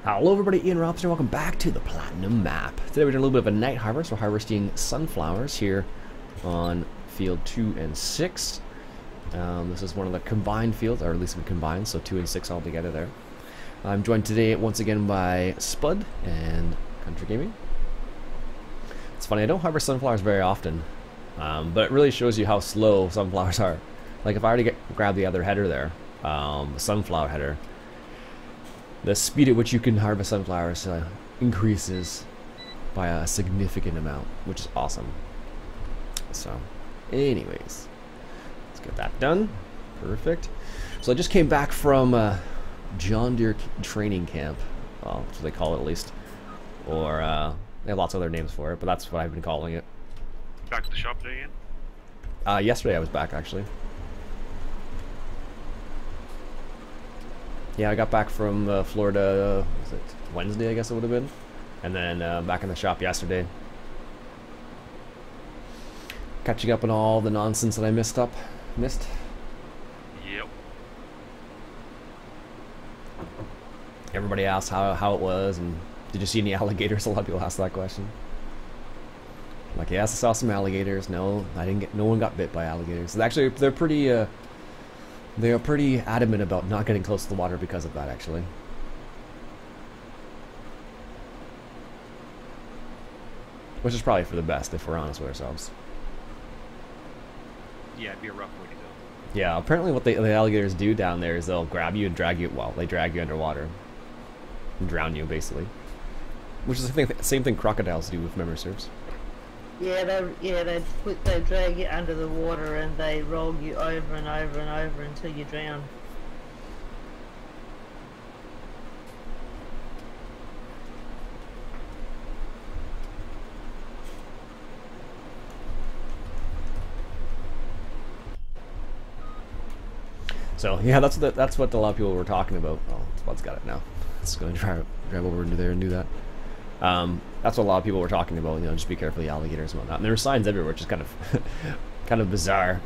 Hello everybody, Iain Robson, welcome back to the Platinum Map. Today we're doing a little bit of a night harvest. We're harvesting sunflowers here on field 2 and 6. This is one of the combined fields, or at least we combined, so 2 and 6 all together there. I'm joined today once again by Spud and Country Gaming. It's funny, I don't harvest sunflowers very often, but it really shows you how slow sunflowers are. Like if I were to grab the other header there, the sunflower header, the speed at which you can harvest sunflowers increases by a significant amount, which is awesome. So, anyways, let's get that done. Perfect. So I just came back from John Deere training camp. Well, that's what they call it at least. Or, they have lots of other names for it, but that's what I've been calling it. Back to the shop today, Iain? Yesterday I was back, actually. Yeah, I got back from Florida, was it Wednesday, I guess it would have been. And then back in the shop yesterday. Catching up on all the nonsense that I missed. Yep. Everybody asked how it was, and did you see any alligators? A lot of people ask that question. Like, yes, I saw some alligators. No, I didn't get. No one got bit by alligators. Actually, they're pretty. They are pretty adamant about not getting close to the water because of that, actually. Which is probably for the best, if we're honest with ourselves. Yeah, it'd be a rough way to go. Yeah, apparently what the alligators do down there is they'll grab you and drag you, well, they drag you underwater. And drown you, basically. Which is the same thing crocodiles do, if memory serves. Yeah, they drag you under the water and they roll you over and over and over until you drown. So yeah, that's what a lot of people were talking about. Oh, Spud's got it now. It's going to drive over into there and do that. That's what a lot of people were talking about. You know, just be careful of the alligators and whatnot. And there were signs everywhere, which is kind of bizarre.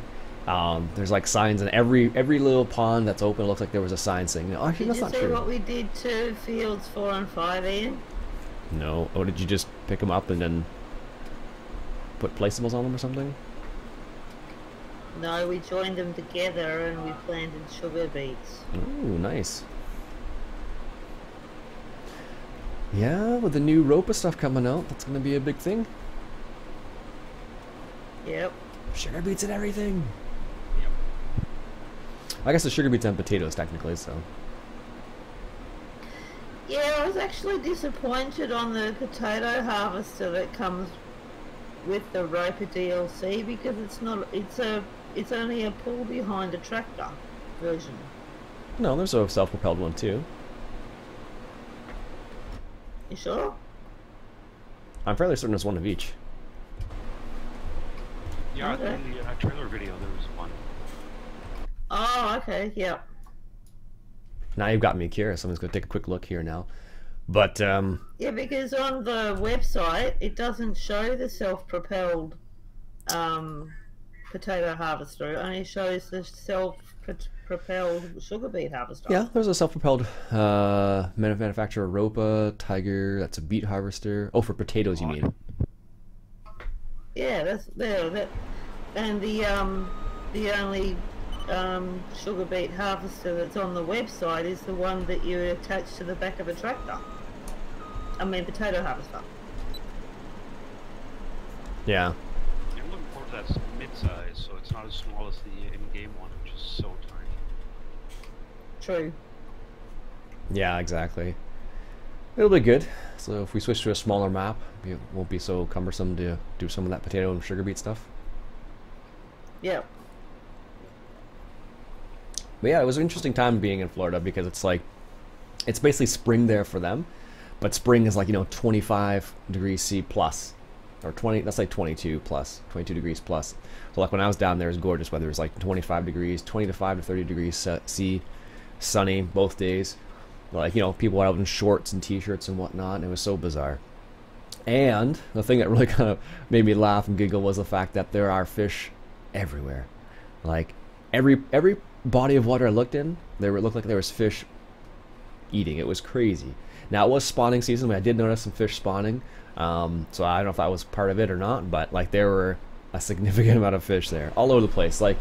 There's like signs in every little pond that's open. It looks like there was a sign saying, "Oh, actually, that's not true." Did you see what we did to fields 4 and 5, Iain? No. Oh, did you just pick them up and then put placeables on them or something? No, we joined them together and we planted sugar beets. Ooh, nice. Yeah, with the new Ropa stuff coming out, that's going to be a big thing. Yep. Sugar beets and everything. Yep. I guess the sugar beets and potatoes, technically, so. Yeah, I was actually disappointed on the potato harvester that comes with the Ropa DLC because it's only a pull behind a tractor version. No, there's a self-propelled one too. You sure? I'm fairly certain there's one of each. Yeah, Okay. in the trailer video there was one. Oh, okay, yeah. Now you've got me curious. I'm just going to take a quick look here now. But, Yeah, because on the website, it doesn't show the self-propelled potato harvester. It only shows the self-propelled sugar beet harvester. yeah, there's a self-propelled manufacturer, Ropa, Tiger, that's a beet harvester. Oh, for potatoes, you mean? Yeah, that's there. That, and the only sugar beet harvester that's on the website is the one that you attach to the back of a tractor. I mean, potato harvester. Yeah. You're looking forward to that mid-size, so it's not as small as the in-game one, which is so tiny. True. Yeah, exactly. It'll be good. So if we switch to a smaller map, it won't be so cumbersome to do some of that potato and sugar beet stuff. Yep. But yeah, it was an interesting time being in Florida because it's like, it's basically spring there for them, but spring is like, you know, 25 degrees C plus, or 20, that's like 22 plus, 22 degrees plus. So like when I was down there, it was gorgeous weather. It was like 25 degrees, 25 to 30 degrees C, sunny both days. Like, you know, people out in shorts and t-shirts and whatnot, and it was so bizarre. And the thing that really kind of made me laugh and giggle was the fact that there are fish everywhere. Like every body of water I looked in, looked like there was fish eating. It was crazy. Now it was spawning season. I did notice some fish spawning, so I don't know if that was part of it or not. But like there were a significant amount of fish there, all over the place. Like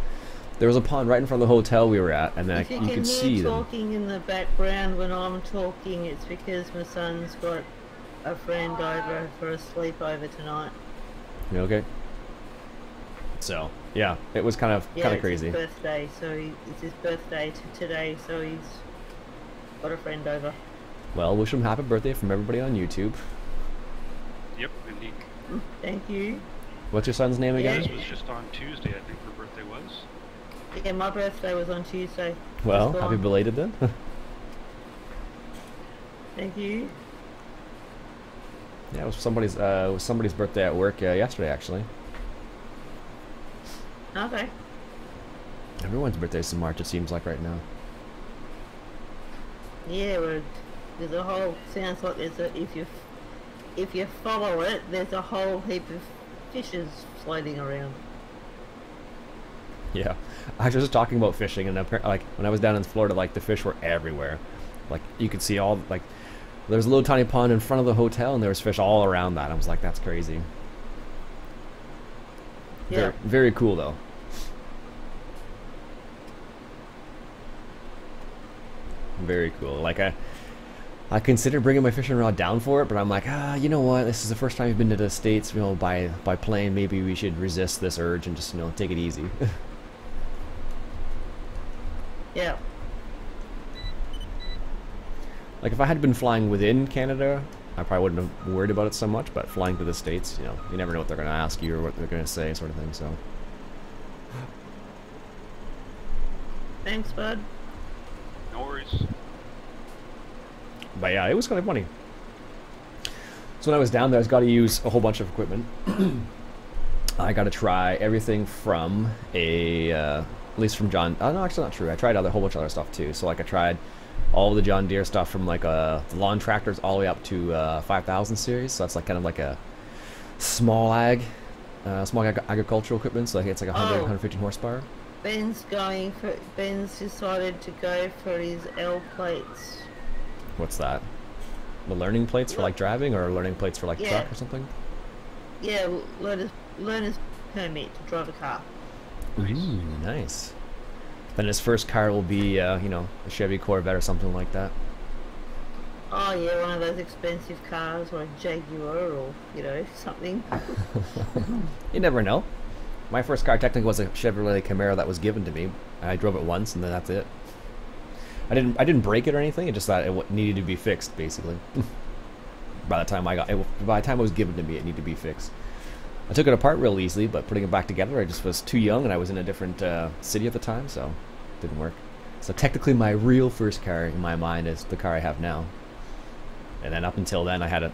there was a pond right in front of the hotel we were at, and then you could see them. Talking in the background when I'm talking, it's because my son's got a friend over for a sleepover tonight. You okay? So yeah, it was kind of crazy. His birthday, so it's his birthday today, so he's got a friend over. Well, wish him happy birthday from everybody on YouTube. Yep, indeed. Thank you. What's your son's name again? This was just on Tuesday, I think her birthday was. Yeah, my birthday was on Tuesday. Well, happy belated then. Thank you. Yeah, it was somebody's birthday at work yesterday, actually. Okay. Everyone's birthday's in March, it seems like right now. Yeah, there's a whole. Sounds like there's a. If you follow it, there's a whole heap of fishes floating around. Yeah, I was just talking about fishing, and like when I was down in Florida, like the fish were everywhere. Like you could see all like there was a little tiny pond in front of the hotel, and there was fish all around that. I was like, that's crazy. Yeah. Very, very cool though. Very cool. Like I considered bringing my fishing rod down for it, but I'm like, you know what? This is the first time I've been to the States, you know, by plane. Maybe we should resist this urge and just, you know, take it easy. Yeah. Like if I had been flying within Canada, I probably wouldn't have worried about it so much. But flying to the States, you know, you never know what they're going to ask you or what they're going to say, sort of thing. So. Thanks, bud. No worries. But yeah, it was kind of funny. So when I was down there, I got to use a whole bunch of equipment. I got to try everything from at least from John. Oh no, actually not true. I tried a whole bunch of other stuff too. So like I tried all the John Deere stuff from like the lawn tractors all the way up to 5000 series. So that's like kind of like a small agricultural equipment. So like it's like 115 horsepower. Ben's decided to go for his L plates. What's that? The learning plates for like driving, or learning plates for like truck or something? Yeah, learner's permit to drive a car. Ooh, nice. Then his first car will be, you know, a Chevy Corvette or something like that. Oh yeah, one of those expensive cars, or a Jaguar, or you know, something. You never know. My first car technically was a Chevrolet Camaro that was given to me. I drove it once, and then that's it. I didn't break it or anything. It just that it needed to be fixed, basically. By the time it was given to me, it needed to be fixed. I took it apart real easily, but putting it back together, I just was too young, and I was in a different city at the time, so it didn't work. So technically, my real first car in my mind is the car I have now. And then up until then, I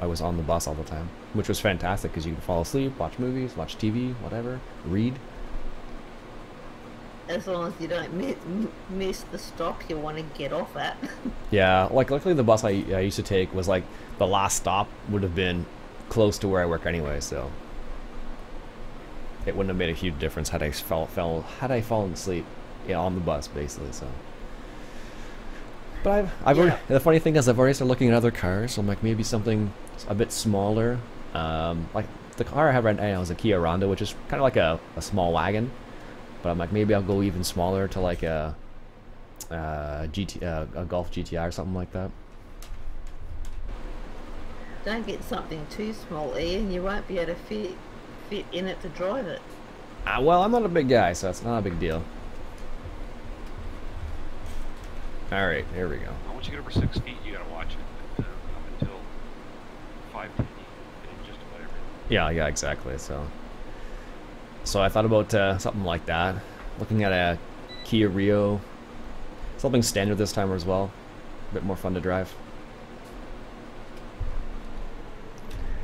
was on the bus all the time, which was fantastic because you could fall asleep, watch movies, watch TV, whatever, read. As long as you don't miss the stop you want to get off at. Yeah, like luckily the bus I used to take was like the last stop would have been close to where I work anyway, so it wouldn't have made a huge difference had I fallen asleep, yeah, on the bus basically. So, but I've already, the funny thing is I've already started looking at other cars. So I'm like maybe something a bit smaller. Like the car I have right now is a Kia Rondo, which is kind of like a small wagon. But I'm like, maybe I'll go even smaller to like a Golf GTI or something like that. Don't get something too small, Ian. You won't be able to fit in it to drive it. Well, I'm not a big guy, so it's not a big deal. All right, here we go. Once you get over 6 feet, you gotta watch it. Up until 5 feet, just about everything. Yeah, exactly. So I thought about something like that. Looking at a Kia Rio. Something standard this time as well. A bit more fun to drive.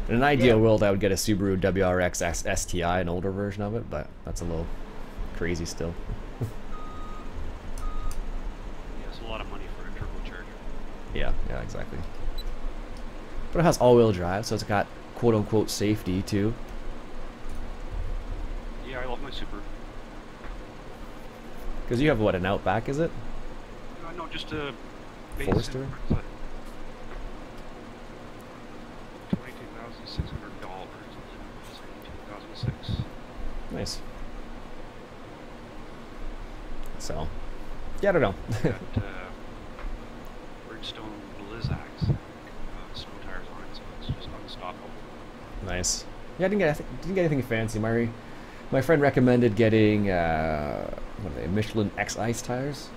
In an ideal world, I would get a Subaru WRX STI, an older version of it, but that's a little crazy still. Yeah, it's a lot of money for a turbocharger. Yeah, exactly. But it has all-wheel drive, so it's got quote-unquote safety too. Yeah, I love my Subaru. Because you have what, an Outback, is it? No, just a Forester? $22,600. 2006. Nice. So, yeah, I don't know. Got Bridgestone Blizzaks snow tires on it, so it's just unstoppable. Nice. Yeah, I didn't get anything fancy. My friend recommended getting what are they? Michelin X Ice tires.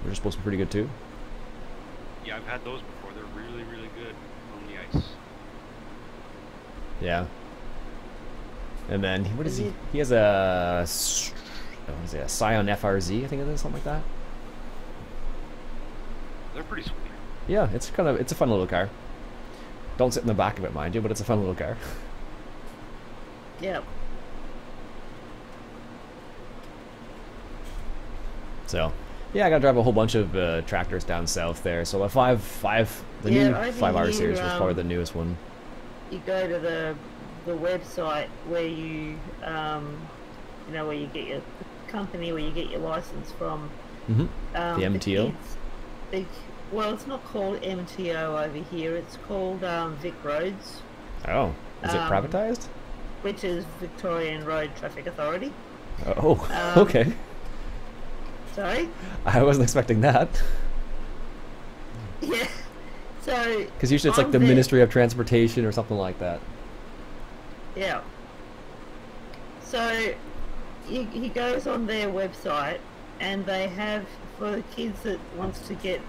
They're supposed to be pretty good too. Yeah, I've had those before. They're really, really good on the ice. Yeah. And then what is he? He has a what is it? A Scion FRZ, I think it is, something like that. They're pretty sweet. Yeah, it's a fun little car. Don't sit in the back of it, mind you, but it's a fun little car. Yep. So, yeah, I gotta drive a whole bunch of tractors down south there. So the new 5R series was probably the newest one. You go to the website where you where you get your company where you get your license from. Mm-hmm. The MTO. Well, it's not called MTO over here. It's called Vic Roads. Oh, is it privatized? Which is Victorian Road Traffic Authority. Oh, okay. Sorry? I wasn't expecting that. Yeah. So. Because usually it's like the Ministry of Transportation or something like that. Yeah. So he goes on their website, and they have, for the kids that wants to go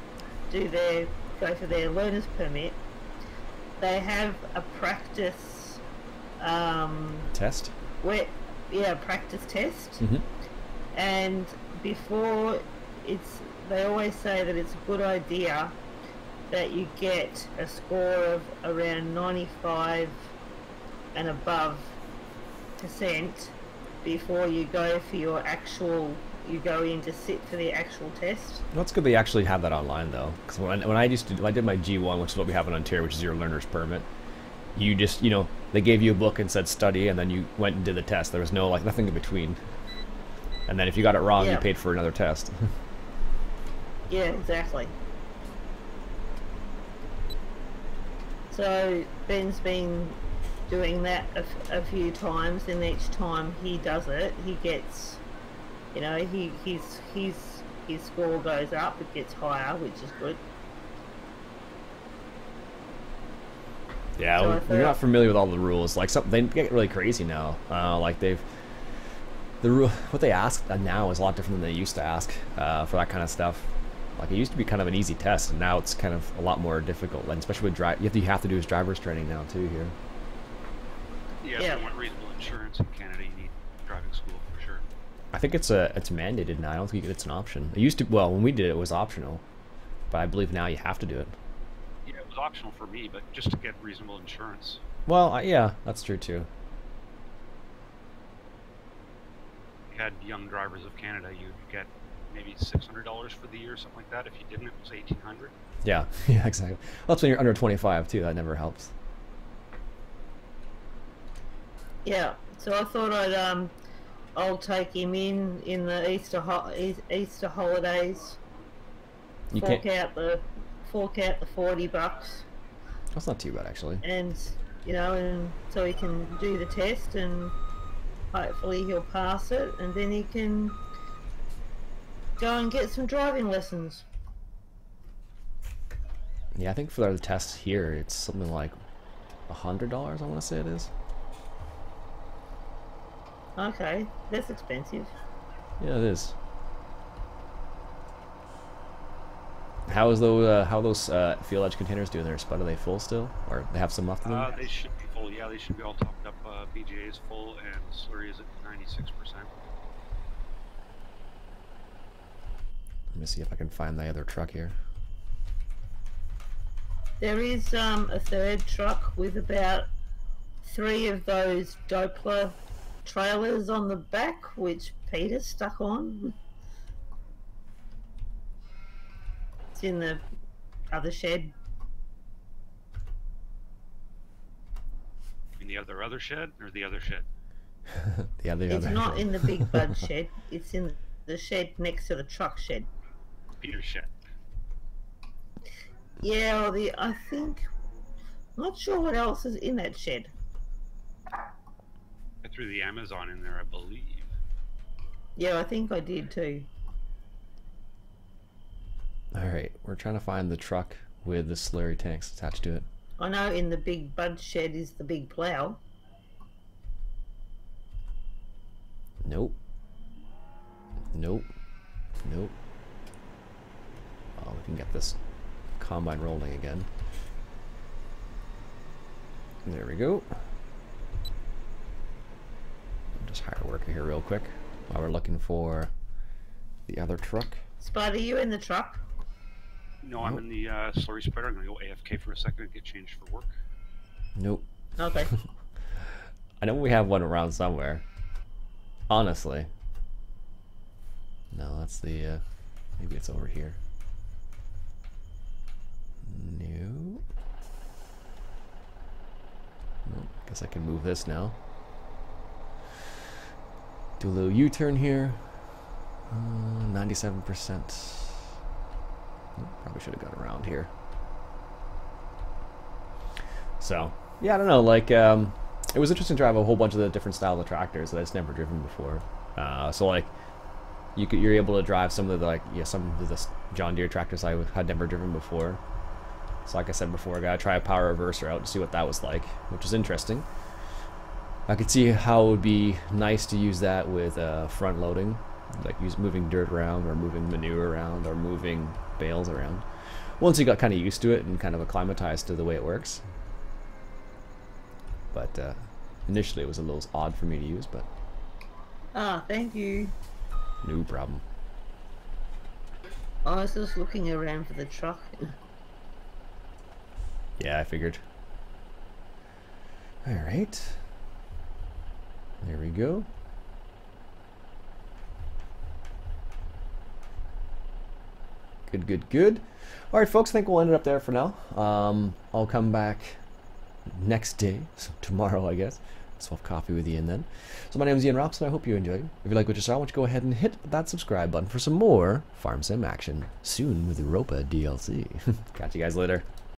for their learner's permit, they have a practice test. Practice test. Mm-hmm. And before they always say that it's a good idea that you get a score of around 95 and above % before you go for you go in to sit for the actual test. Well, it's good they actually have that online though, because when I did my G1, which is what we have in Ontario, which is your learner's permit, you just they gave you a book and said study, and then you went and did the test. There was no nothing in between. And then if you got it wrong, you paid for another test. Yeah, exactly. So Ben's been doing that a few times, and each time he does it, he gets, his score goes up, it gets higher, which is good. Yeah, so we're not familiar with all the rules. They get really crazy now. What they ask now is a lot different than they used to ask for that kind of stuff. It used to be kind of an easy test, and now it's kind of a lot more difficult. And especially with you have to do is driver's training now too here. Yeah, if you want reasonable insurance in Canada, you need driving school for sure. I think it's mandated now. I don't think it's an option. It used to. Well, when we did it, it was optional, but I believe now you have to do it. Yeah, it was optional for me, but just to get reasonable insurance. Well, yeah, that's true too. Had young drivers of Canada, you'd get maybe $600 for the year, something like that. If you didn't, it was $1,800. Yeah, exactly. Well, that's when you're under 25 too. That never helps. Yeah, so I thought I'll take him in the Easter holidays. Fork out the $40. That's not too bad actually. And and so he can do the test, and hopefully he'll pass it, and then he can go and get some driving lessons. Yeah, I think for the test here, it's something like $100, I want to say it is. Okay, that's expensive. Yeah, it is. How those fuel edge containers doing their spud? Are they full still, or they have some left in them? They should be full. Yeah, they should be all topped up. BGA is full, and slurry is at 96%. Let me see if I can find the other truck here. There is a third truck with about 3 of those Doppler trailers on the back, which Peter stuck on. It's in the other shed. In the other shed, or the other shed? It's not in the big bud shed. It's in the shed next to the truck shed. Peter's shed. Yeah, or I think, I'm not sure what else is in that shed. I threw the Amazon in there, I believe. Yeah, I think I did too. Alright, we're trying to find the truck with the slurry tanks attached to it. I know in the big bud shed is the big plough. Nope. Nope. Nope. Oh, we can get this combine rolling again. There we go. I'll just hire a worker here real quick while we're looking for the other truck. Spider, you in the truck? No, I'm in the slurry spreader. I'm going to go AFK for a second and get changed for work. Nope. Okay. I know we have one around somewhere. Honestly. No, that's the, maybe it's over here. No. Nope. Guess I can move this now. Do a little U-turn here. 97%. Probably should have gone around here. So, yeah, I don't know, like, it was interesting to drive a whole bunch of the different style of tractors that I've never driven before. So, like, you're able to drive some of the, like, yeah, some of the John Deere tractors I had never driven before. So, like I said before, I gotta try a power reverser out to see what that was like, which is interesting. I could see how it would be nice to use that with front loading, like moving dirt around or moving manure around or moving bales around. Once you got kind of used to it and kind of acclimatized to the way it works. But initially it was a little odd for me to use, but... Ah, thank you. No problem. I was just looking around for the truck. Yeah, I figured. Alright. There we go. Good, good, good. Alright, folks, I think we'll end it up there for now. I'll come back next day, so tomorrow, I guess. So I'll have coffee with Iain then. So my name is Iain Robson. I hope you enjoyed. If you like what you saw, why don't you go ahead and hit that subscribe button for some more Farm Sim action soon with Europa DLC. Catch you guys later.